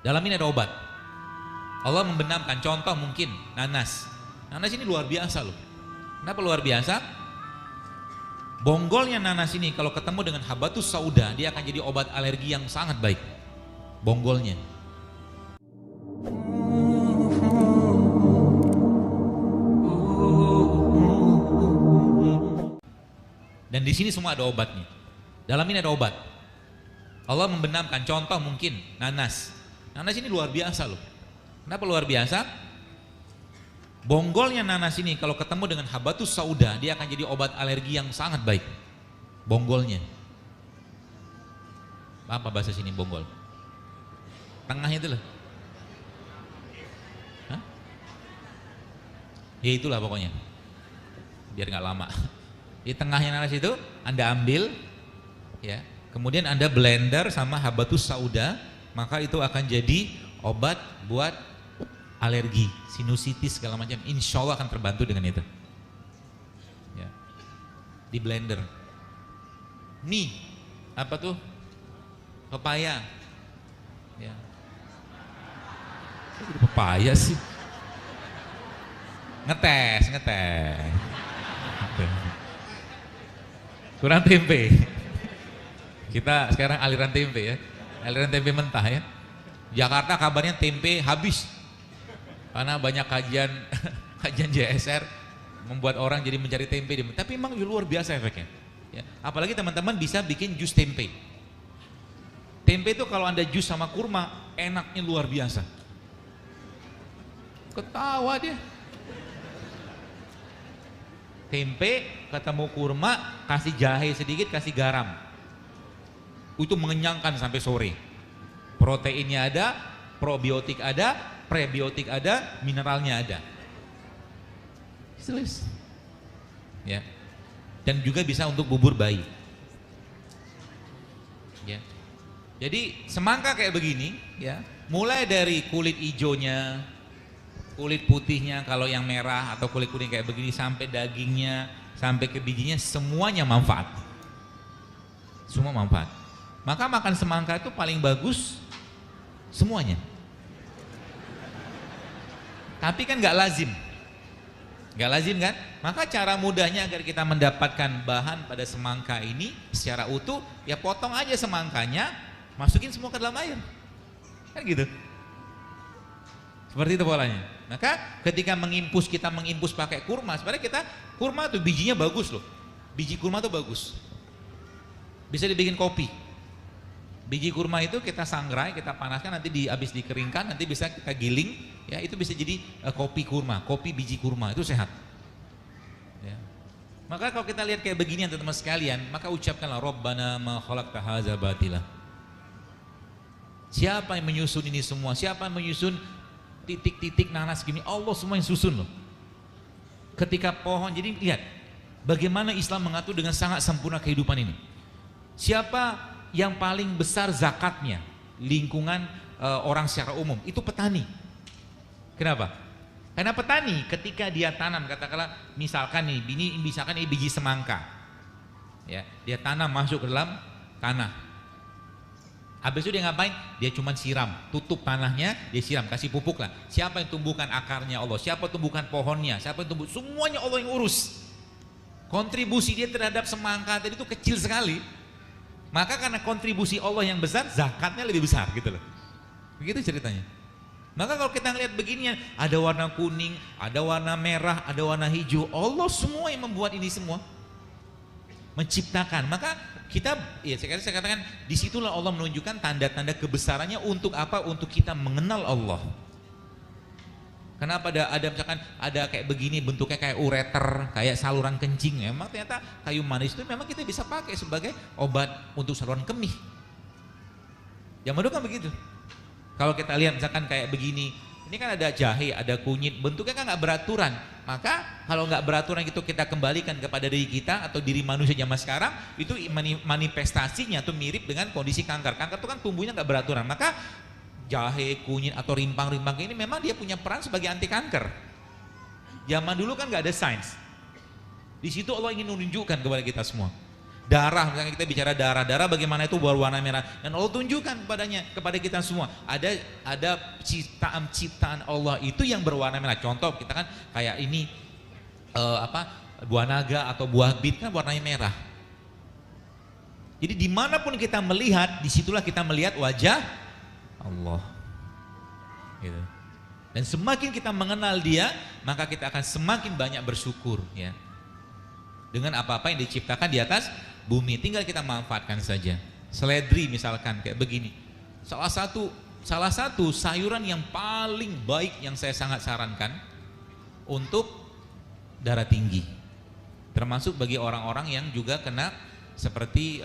Dalam ini ada obat. Allah membenamkan, contoh mungkin nanas. Nanas ini luar biasa loh. Kenapa luar biasa? Bonggolnya nanas ini kalau ketemu dengan habatus sauda, dia akan jadi obat alergi yang sangat baik. Bonggolnya. Dan di sini semua ada obatnya. Dalam ini ada obat. Allah membenamkan, contoh mungkin nanas. Nanas ini luar biasa loh. Kenapa luar biasa? Bonggolnya nanas ini kalau ketemu dengan habatus sauda, dia akan jadi obat alergi yang sangat baik. Bonggolnya. Apa bahasa sini bonggol? Tengahnya itu loh. Hah? Ya itulah pokoknya. Biar nggak lama. Di tengahnya nanas itu Anda ambil, ya. Kemudian Anda blender sama habatus sauda, maka itu akan jadi obat buat alergi, sinusitis segala macam. Insya Allah akan terbantu dengan itu. Ya. Di blender. Nih, apa tuh? Pepaya. Ya. Kok jadi pepaya sih? Ngetes. Kurang tempe. Kita sekarang aliran tempe ya. Aliran tempe mentah ya. Jakarta kabarnya tempe habis. Karena banyak kajian JSR membuat orang jadi mencari tempe. Tapi memang luar biasa efeknya. Ya. Apalagi teman-teman bisa bikin jus tempe. Tempe itu kalau Anda jus sama kurma, enaknya luar biasa. Ketawa dia. Tempe ketemu kurma, kasih jahe sedikit, kasih garam. Itu mengenyangkan sampai sore. Proteinnya ada, probiotik ada, prebiotik ada, mineralnya ada. Selesai. Ya. Dan juga bisa untuk bubur bayi. Ya. Jadi semangka kayak begini, ya. Mulai dari kulit hijaunya, kulit putihnya kalau yang merah atau kulit kuning kayak begini, sampai dagingnya, sampai ke bijinya, semuanya manfaat. Semua manfaat. Maka makan semangka itu paling bagus semuanya. Tapi kan nggak lazim. Nggak lazim kan? Maka cara mudahnya agar kita mendapatkan bahan pada semangka ini secara utuh, ya potong aja semangkanya, masukin semua ke dalam air. Kan gitu. Seperti itu polanya. Maka ketika kita mengimpus pakai kurma, sebenarnya kita kurma tuh bijinya bagus loh. Biji kurma tuh bagus. Bisa dibikin kopi. Biji kurma itu kita sangrai, kita panaskan, nanti habis dikeringkan, nanti bisa kita giling, ya itu bisa jadi kopi kurma, kopi biji kurma, itu sehat. Ya. Maka kalau kita lihat kayak begini teman-teman sekalian, maka ucapkanlah Rabbana ma khalaqta hadza batila. Siapa yang menyusun ini semua? Siapa yang menyusun titik-titik nanas gini? Allah semua yang susun loh. Ketika pohon, jadi lihat bagaimana Islam mengatur dengan sangat sempurna kehidupan ini. Siapa yang paling besar zakatnya lingkungan orang secara umum? Itu petani. Kenapa? Karena petani ketika dia tanam, katakanlah misalkan nih, misalkan ini biji semangka, ya, dia tanam masuk ke dalam tanah. Habis itu dia ngapain? Dia cuma siram, tutup tanahnya, dia siram, kasih pupuk lah. Siapa yang tumbuhkan akarnya? Allah. Siapa tumbuhkan pohonnya? Siapa yang tumbuh? Semuanya Allah yang urus. Kontribusi dia terhadap semangka tadi itu kecil sekali. Maka karena kontribusi Allah yang besar, zakatnya lebih besar gitu loh. Begitu ceritanya. Maka kalau kita ngelihat beginian, ada warna kuning, ada warna merah, ada warna hijau, Allah semua yang membuat ini semua. Menciptakan. Maka kita, ya saya katakan, disitulah Allah menunjukkan tanda-tanda kebesarannya untuk apa? Untuk kita mengenal Allah. Kenapa ada misalkan ada kayak begini bentuknya kayak ureter, kayak saluran kencing. Memang ternyata kayu manis itu memang kita bisa pakai sebagai obat untuk saluran kemih. Zaman dulu kan begitu. Kalau kita lihat misalkan kayak begini, ini kan ada jahe, ada kunyit, bentuknya kan nggak beraturan. Maka kalau nggak beraturan itu kita kembalikan kepada diri kita atau diri manusia zaman sekarang, itu manifestasinya tuh mirip dengan kondisi kanker. Kanker itu kan tumbuhnya nggak beraturan. Maka jahe, kunyit atau rimpang-rimpang ini memang dia punya peran sebagai anti kanker. Zaman dulu kan nggak ada sains. Di situ Allah ingin menunjukkan kepada kita semua. Darah, misalnya kita bicara darah bagaimana itu berwarna merah, dan Allah tunjukkan kepada kita semua ada ciptaan Allah itu yang berwarna merah. Contoh kita kan kayak ini buah naga atau buah bit kan warnanya merah. Jadi dimanapun kita melihat, disitulah kita melihat wajah Allah. Gitu. Dan semakin kita mengenal Dia, maka kita akan semakin banyak bersyukur, ya. Dengan apa-apa yang diciptakan di atas bumi, tinggal kita manfaatkan saja. Seledri misalkan kayak begini. Salah satu sayuran yang paling baik yang saya sangat sarankan untuk darah tinggi. Termasuk bagi orang-orang yang juga kena seperti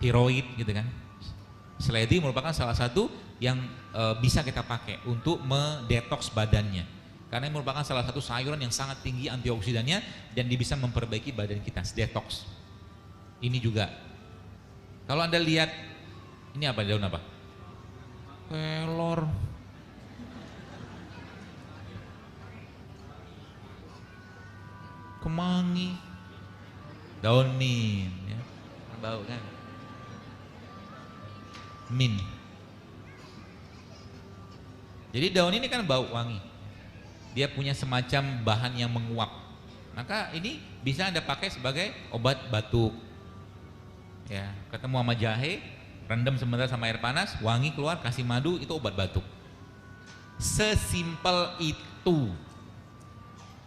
tiroid gitu kan. Seledri merupakan salah satu yang bisa kita pakai untuk mendetoks badannya. Karena ini merupakan salah satu sayuran yang sangat tinggi antioksidannya dan dia bisa memperbaiki badan kita, detox. Ini juga. Kalau Anda lihat, ini apa, daun apa? Kelor. Kemangi. Daun mint, ya. Bau kan? Mint. Jadi daun ini kan bau wangi. Dia punya semacam bahan yang menguap. Maka ini bisa Anda pakai sebagai obat batuk. Ya, ketemu sama jahe, rendam sebentar sama air panas, wangi keluar, kasih madu, itu obat batuk. Sesimpel itu.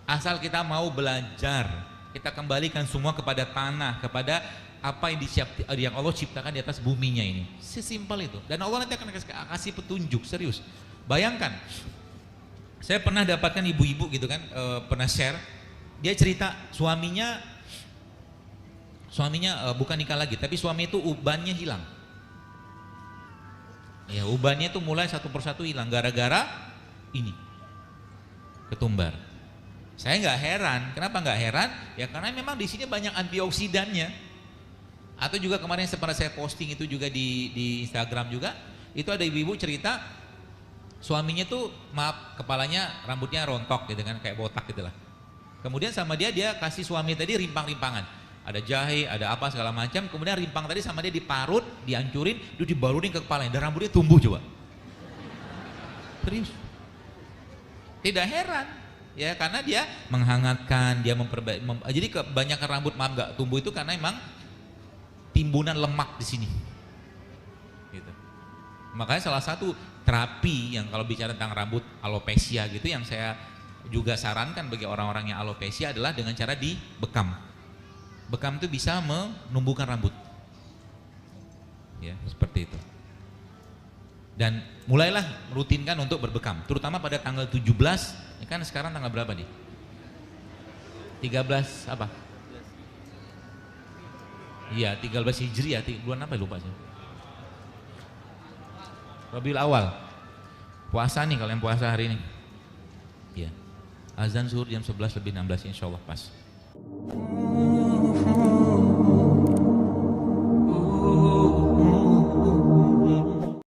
Asal kita mau belajar, kita kembalikan semua kepada tanah, kepada apa yang Allah ciptakan di atas buminya ini. Sesimpel itu. Dan Allah nanti akan kasih petunjuk, serius. Bayangkan, saya pernah dapatkan ibu-ibu gitu kan, pernah share, dia cerita suaminya bukan nikah lagi, tapi suami itu ubannya hilang. Ya, ubannya itu mulai satu persatu hilang gara-gara ini ketumbar. Saya nggak heran, kenapa nggak heran? Ya karena memang di sini banyak antioksidannya. Atau juga kemarin pernah saya posting itu juga di Instagram juga, itu ada ibu-ibu cerita. Suaminya tuh kepalanya rambutnya rontok gitu kan, kayak botak gitu lah. Kemudian sama dia kasih suami tadi rimpang-rimpangan. Ada jahe, ada apa segala macam. Kemudian rimpang tadi sama dia diparut, dihancurin, itu dibalurin ke kepalanya dan rambutnya tumbuh coba. Serius. Tidak heran, ya karena dia menghangatkan, dia memperbaiki. Jadi kebanyakan rambut nggak tumbuh itu karena emang timbunan lemak di sini. Gitu. Makanya salah satu terapi yang kalau bicara tentang rambut alopecia gitu yang saya juga sarankan bagi orang-orang yang alopecia adalah dengan cara dibekam. Bekam itu bisa menumbuhkan rambut. Ya, seperti itu. Dan mulailah rutinkan untuk berbekam, terutama pada tanggal 17, ya kan sekarang tanggal berapa nih? 13 apa? Iya, 13 Hijriah, bulan apa lupa sih. Rabiul Awal. Puasa nih, kalian puasa hari ini. Ya. Azan zuhur jam 11 lebih 16 insyaallah pas.